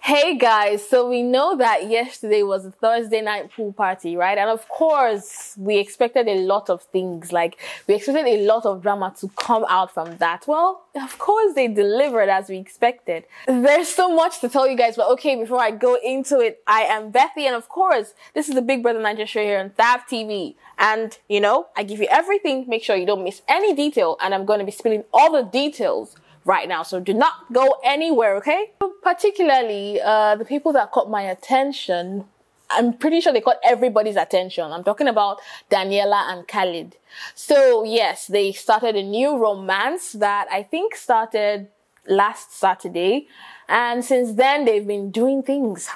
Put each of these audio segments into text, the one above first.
Hey guys, so we know that yesterday was a Thursday night pool party, right? And of course, we expected a lot of things, like we expected a lot of drama to come out from that. Well, of course they delivered as we expected. There's so much to tell you guys, but okay, before I go into it, I am Bethy, and of course, this is the Big Brother Naija show here on THAV TV. And, you know, I give you everything, make sure you don't miss any detail, and I'm going to be spilling all the details right now, so do not go anywhere, okay? Particularly, the people that caught my attention, I'm pretty sure they caught everybody's attention. I'm talking about Daniella and Khalid. So yes, they started a new romance that I think started last Saturday. And since then, they've been doing things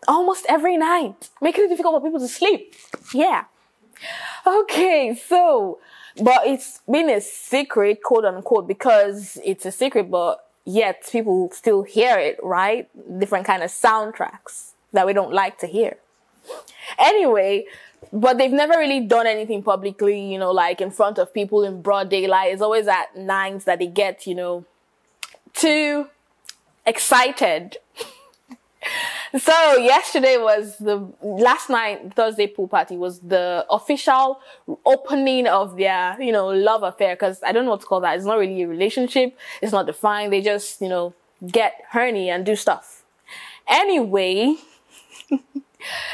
almost every night, making it difficult for people to sleep. Yeah. Okay, so, but it's been a secret, quote unquote, because it's a secret, but yet people still hear it, right? Different kind of soundtracks that we don't like to hear. Anyway, but they've never really done anything publicly, you know, like in front of people in broad daylight. It's always at nights that they get, you know, too excited. So yesterday was last night, Thursday pool party was the official opening of their, you know, love affair. Cause I don't know what to call that. It's not really a relationship. It's not defined. They just, you know, get horny and do stuff. Anyway,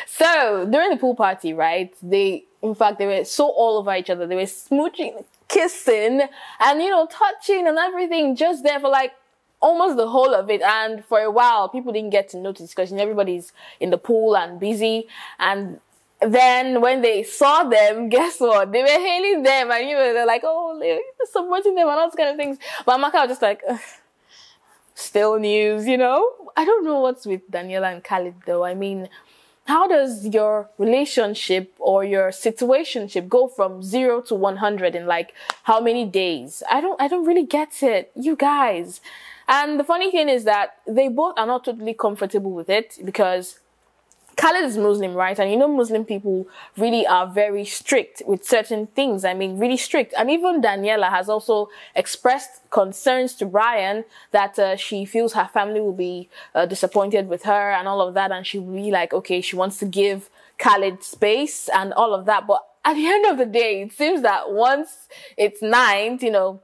so during the pool party, right? In fact, they were so all over each other. They were smooching, kissing, and, you know, touching and everything just there for like almost the whole of it. And for a while, people didn't get to notice because, you know, everybody's in the pool and busy. And then when they saw them, guess what? They were hailing them, and, you know, they're like, oh, they're supporting them and all those kind of things. But Amaka was just like, ugh, still news, you know? I don't know what's with Daniella and Khalid though. I mean, how does your relationship or your situationship go from 0 to 100 in like how many days? I don't really get it, you guys. And the funny thing is that they both are not totally comfortable with it because Khalid is Muslim, right? And you know, Muslim people really are very strict with certain things. I mean, really strict. And even Daniella has also expressed concerns to Brian that she feels her family will be disappointed with her and all of that. And she will be like, okay, she wants to give Khalid space and all of that. But at the end of the day, it seems that once it's night, you know,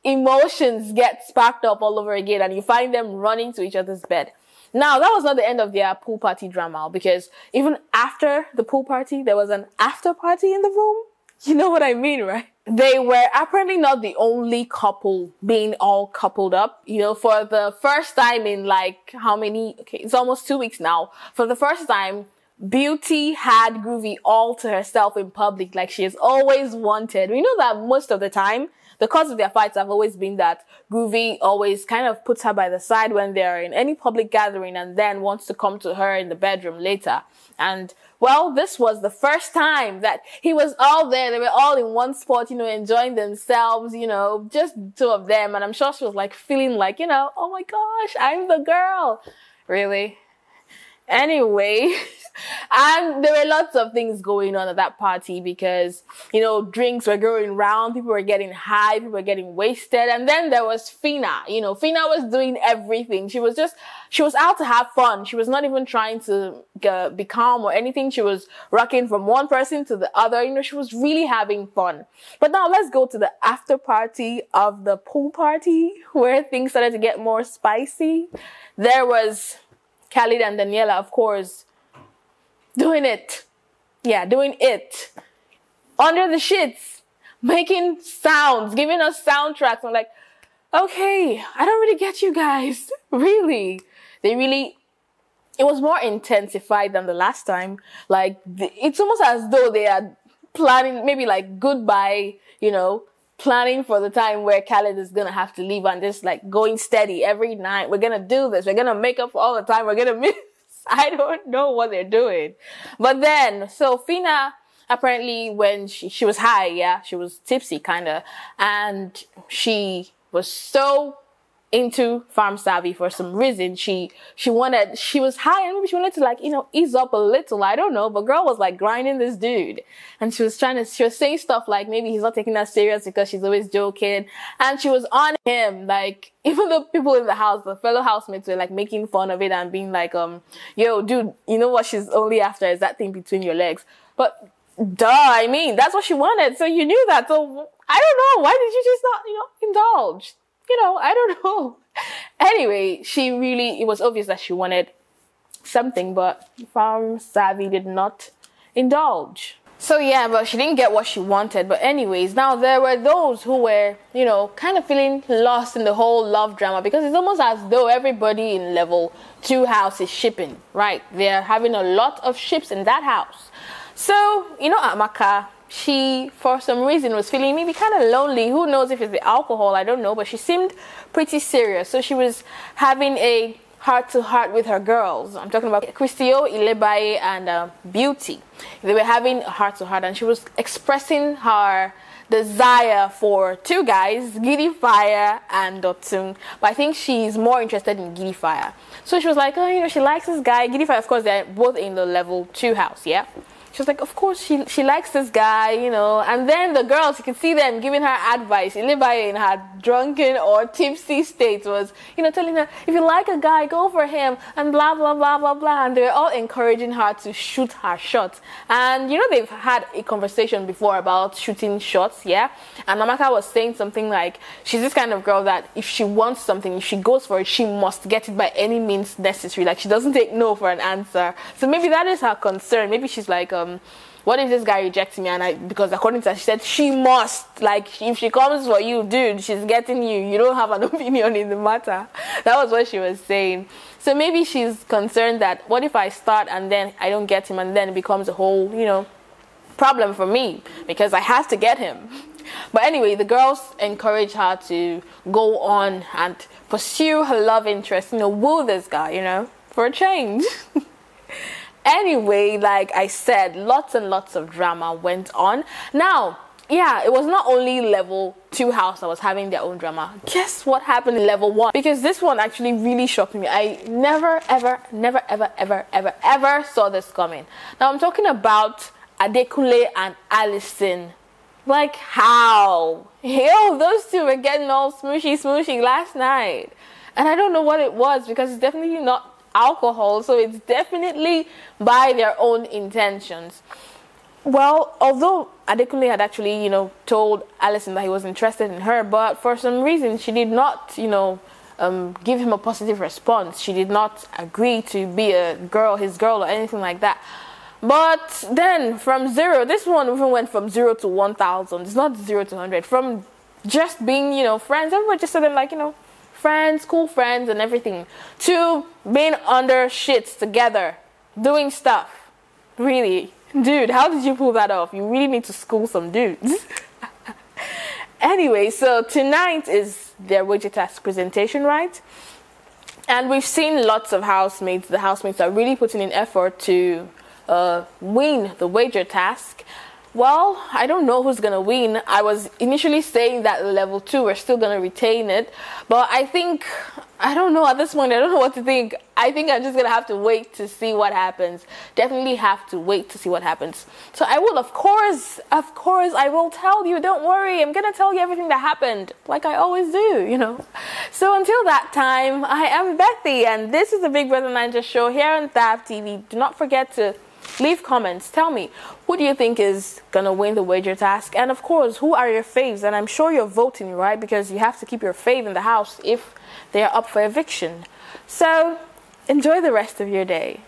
emotions get sparked up all over again and you find them running to each other's bed. Now, that was not the end of their pool party drama, because even after the pool party, there was an after party in the room. You know what I mean, right? They were apparently not the only couple being all coupled up. You know, for the first time in like okay, it's almost 2 weeks now. For the first time, Beauty had Groovy all to herself in public, like she has always wanted. We know that most of the time, the cause of their fights have always been that Groovy always kind of puts her by the side when they're in any public gathering and then wants to come to her in the bedroom later. And, well, this was the first time that he was all there. They were all in one spot, you know, enjoying themselves, you know, just two of them. And I'm sure she was like feeling like, you know, oh my gosh, I'm the girl. Really? Anyway, and there were lots of things going on at that party because, you know, drinks were going round, people were getting high, people were getting wasted. And then there was Fina. You know, Fina was doing everything. She was out to have fun. She was not even trying to be calm or anything. She was rocking from one person to the other. You know, she was really having fun. But now let's go to the after party of the pool party where things started to get more spicy. There was Khalid and Daniella, of course, doing it. Yeah, doing it. Under the shits. Making sounds. Giving us soundtracks. I'm like, okay, I don't really get you guys. Really. It was more intensified than the last time. Like, it's almost as though they are planning, maybe like goodbye, you know, planning for the time where Khalid is gonna have to leave and just like going steady every night. We're gonna do this. We're gonna make up for all the time. We're gonna miss. I don't know what they're doing. But then, so Fina, apparently when she was high, yeah, she was tipsy kinda, and she was so into Farm Savvy for some reason. She was high and maybe she wanted to like, ease up a little. I don't know. But girl was like grinding this dude. And she was saying stuff like maybe he's not taking that serious because she's always joking. And she was on him. Like, even the people in the house, the fellow housemates were like making fun of it and being like, yo, dude, you know what she's only after is that thing between your legs. But duh, I mean, that's what she wanted. So you knew that. So I don't know. Why did you just not, indulge? I don't know. Anyway, it was obvious that she wanted something, but Farm Savvy did not indulge. So yeah, but she didn't get what she wanted. But anyways, now there were those who were, kind of feeling lost in the whole love drama, because it's almost as though everybody in level 2 house is shipping, right? They're having a lot of ships in that house. So, Amaka, she, for some reason, was feeling maybe kind of lonely. Who knows if it's the alcohol? I don't know. But she seemed pretty serious. So she was having a heart-to-heart with her girls. I'm talking about Christio, Bbnaija, and Beauty. They were having a heart-to-heart, and she was expressing her desire for 2 guys, Giddy Fire and Dotun. But I think she's more interested in Giddy Fire. So she was like, she likes this guy. Giddy Fire, of course, they're both in the level 2 house, yeah? She was like, of course, she likes this guy, And then the girls, you can see them giving her advice. Bbnaija, in her drunken or tipsy state, was, telling her, if you like a guy, go for him, and blah, blah, blah, blah, blah. And they were all encouraging her to shoot her shot. And, they've had a conversation before about shooting shots, yeah? And Amaka was saying something like, she's this kind of girl that if she wants something, if she goes for it, she must get it by any means necessary. Like, she doesn't take no for an answer. So maybe that is her concern. Maybe she's like, what if this guy rejects me? Because according to her, she said she must. Like, if she comes for you, dude, she's getting you. You don't have an opinion in the matter. That was what she was saying. So maybe she's concerned that what if I start and then I don't get him, and then it becomes a whole, problem for me because I have to get him. But anyway, the girls encourage her to go on and pursue her love interest, woo this guy, for a change. Anyway, like I said, lots and lots of drama went on. Now, yeah, it was not only level 2 house that was having their own drama. Guess what happened in level 1? Because this one actually really shocked me. I never, ever saw this coming. Now, I'm talking about Adekunle and Allison. Like, how? Yo, those two were getting all smooshy last night. And I don't know what it was, because it's definitely not alcohol, so it's definitely by their own intentions. Well, although Adekunle had actually, told Allison that he was interested in her, but for some reason she did not, give him a positive response. She did not agree to be his girl or anything like that. But then from 0, this one even went from 0 to 1,000. It's not 0 to 100. From just being, friends, everybody just said them like, friends, cool friends and everything, to being under shits together, doing stuff. Really? Dude, how did you pull that off? You really need to school some dudes. Anyway, so tonight is their wager task presentation, right? And we've seen lots of housemates. The housemates are really putting in effort to win the wager task. Well, I don't know who's going to win. I was initially saying that level 2, we're still going to retain it. But I don't know at this point. I don't know what to think. I think I'm just going to have to wait to see what happens. Definitely have to wait to see what happens. So I will, of course, I will tell you. Don't worry. I'm going to tell you everything that happened, like I always do, So until that time, I am Bethy, and this is the Big Brother Naija show here on THAF TV. Do not forget to leave comments. Tell me, who do you think is gonna win the wager task? And of course, who are your faves? And I'm sure you're voting, right? Because you have to keep your fave in the house if they are up for eviction. So enjoy the rest of your day.